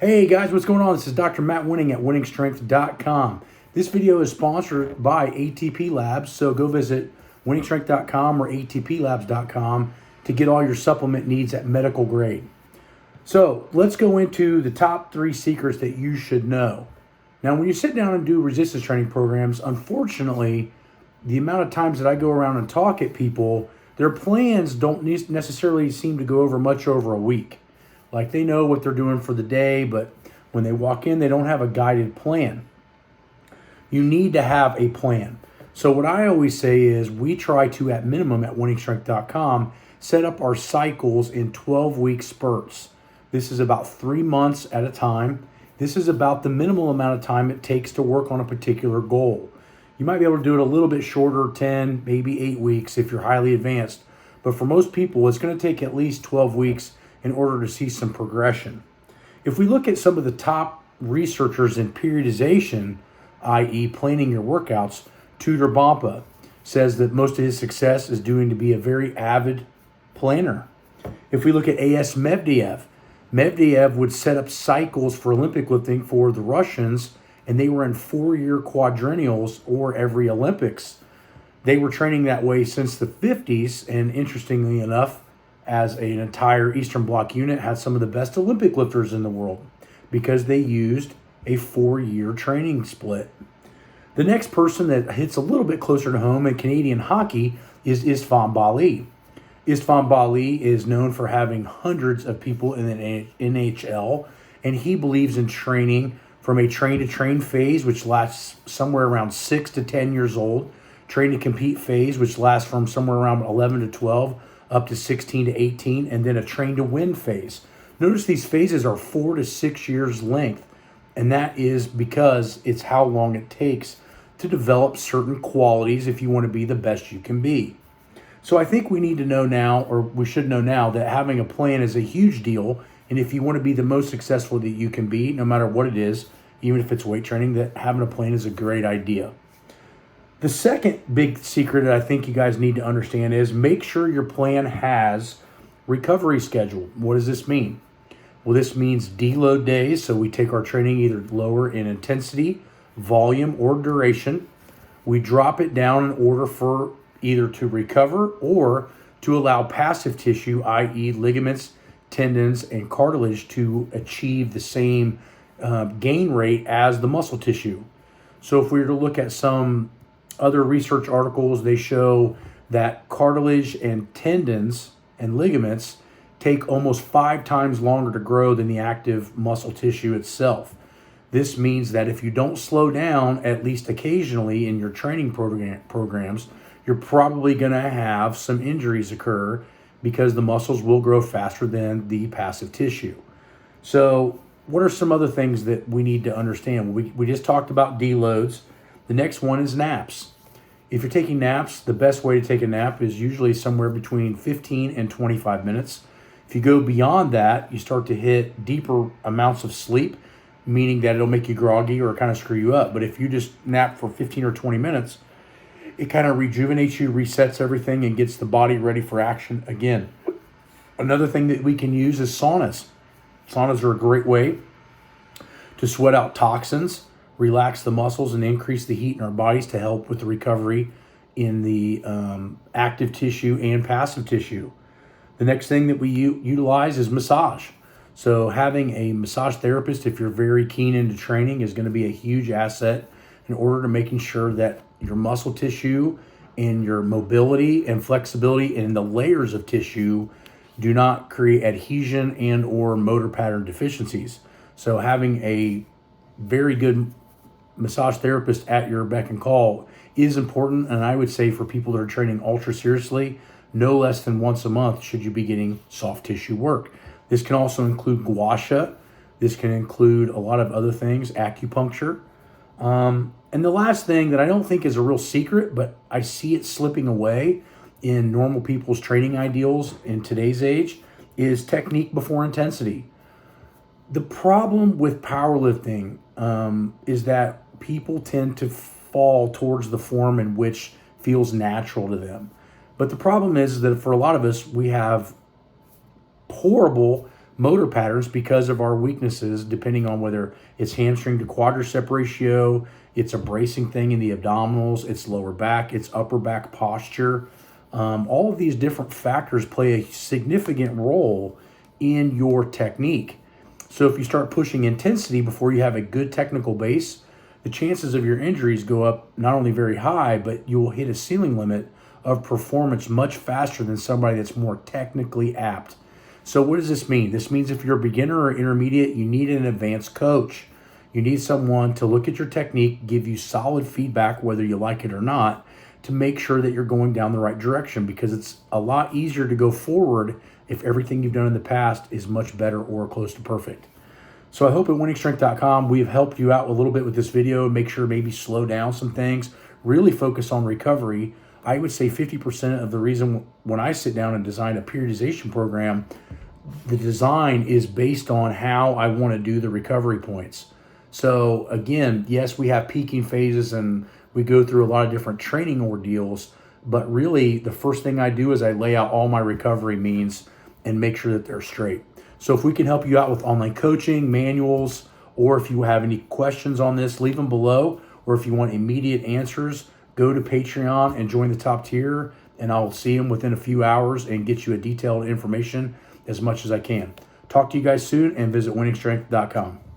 Hey guys, what's going on? This is Dr. Matt Wenning at winningstrength.com. This video is sponsored by ATP Labs, so go visit winningstrength.com or atplabs.com to get all your supplement needs at medical grade. So let's go into the top 3 secrets that you should know. Now, when you sit down and do resistance training programs, unfortunately, the amount of times that I go around and talk at people, their plans don't necessarily seem to go over much over a week. Like they know what they're doing for the day, but when they walk in, they don't have a guided plan. You need to have a plan. So what I always say is we try to, at minimum at winningstrength.com, set up our cycles in 12-week spurts. This is about 3 months at a time. This is about the minimal amount of time it takes to work on a particular goal. You might be able to do it a little bit shorter, 10, maybe 8 weeks if you're highly advanced. But for most people, it's going to take at least 12 weeks in order to see some progression. If we look at some of the top researchers in periodization, i.e. planning your workouts, Tudor Bompa says that most of his success is due to be a very avid planner. If we look at A.S. Medvedev would set up cycles for Olympic lifting for the Russians, and they were in 4-year quadrennials or every Olympics. They were training that way since the 50s, and interestingly enough, as an entire Eastern Bloc unit, had some of the best Olympic lifters in the world because they used a 4-year training split. The next person that hits a little bit closer to home in Canadian hockey is Istvan Bali. Istvan Bali is known for having hundreds of people in the NHL, and he believes in training from a train-to-train phase, which lasts somewhere around 6 to 10 years old, train-to-compete phase, which lasts from somewhere around 11 to 12, up to 16 to 18, and then a train-to-win phase. Notice these phases are 4 to 6 years length, and that is because it's how long it takes to develop certain qualities if you want to be the best you can be. So I think we need to know now, or we should know now, that having a plan is a huge deal, and if you want to be the most successful that you can be, no matter what it is, even if it's weight training, that having a plan is a great idea. The second big secret that I think you guys need to understand is make sure your plan has recovery schedule. What does this mean? Well, this means deload days. So we take our training either lower in intensity, volume, or duration. We drop it down in order for either to recover or to allow passive tissue, i.e. ligaments, tendons, and cartilage to achieve the same gain rate as the muscle tissue. So if we were to look at some other research articles, they show that cartilage and tendons and ligaments take almost 5 times longer to grow than the active muscle tissue itself. This means that if you don't slow down, at least occasionally in your training programs, you're probably going to have some injuries occur because the muscles will grow faster than the passive tissue. So what are some other things that we need to understand? We just talked about deloads. The next one is naps. If you're taking naps, the best way to take a nap is usually somewhere between 15 and 25 minutes. If you go beyond that, you start to hit deeper amounts of sleep, meaning that it'll make you groggy or kind of screw you up. But if you just nap for 15 or 20 minutes, it kind of rejuvenates you, resets everything, and gets the body ready for action again. Another thing that we can use is saunas. Saunas are a great way to sweat out toxins, relax the muscles, and increase the heat in our bodies to help with the recovery in the active tissue and passive tissue. The next thing that we utilize is massage. So having a massage therapist, if you're very keen into training, is going to be a huge asset in order to making sure that your muscle tissue and your mobility and flexibility and the layers of tissue do not create adhesion and or motor pattern deficiencies. So having a very good massage therapist at your beck and call is important, and I would say for people that are training ultra seriously, no less than once a month should you be getting soft tissue work. This can also include gua sha. This can include a lot of other things, acupuncture. And the last thing that I don't think is a real secret, but I see it slipping away in normal people's training ideals in today's age, is technique before intensity. The problem with powerlifting is that people tend to fall towards the form in which feels natural to them. But the problem is that for a lot of us, we have horrible motor patterns because of our weaknesses, depending on whether it's hamstring to quadricep ratio, it's a bracing thing in the abdominals, it's lower back, it's upper back posture. All of these different factors play a significant role in your technique. So if you start pushing intensity before you have a good technical base, the chances of your injuries go up not only very high, but you will hit a ceiling limit of performance much faster than somebody that's more technically apt. So what does this mean? This means if you're a beginner or intermediate, you need an advanced coach. You need someone to look at your technique, give you solid feedback, whether you like it or not, to make sure that you're going down the right direction, because it's a lot easier to go forward if everything you've done in the past is much better or close to perfect. So I hope at winningstrength.com we've helped you out a little bit with this video. Make sure maybe slow down some things, really focus on recovery. I would say 50% of the reason when I sit down and design a periodization program, the design is based on how I want to do the recovery points. So again, yes, we have peaking phases and we go through a lot of different training ordeals, but really the first thing I do is I lay out all my recovery means and make sure that they're straight. So if we can help you out with online coaching, manuals, or if you have any questions on this, leave them below. Or if you want immediate answers, go to Patreon and join the top tier, and I'll see them within a few hours and get you a detailed information as much as I can. Talk to you guys soon, and visit winningstrength.com.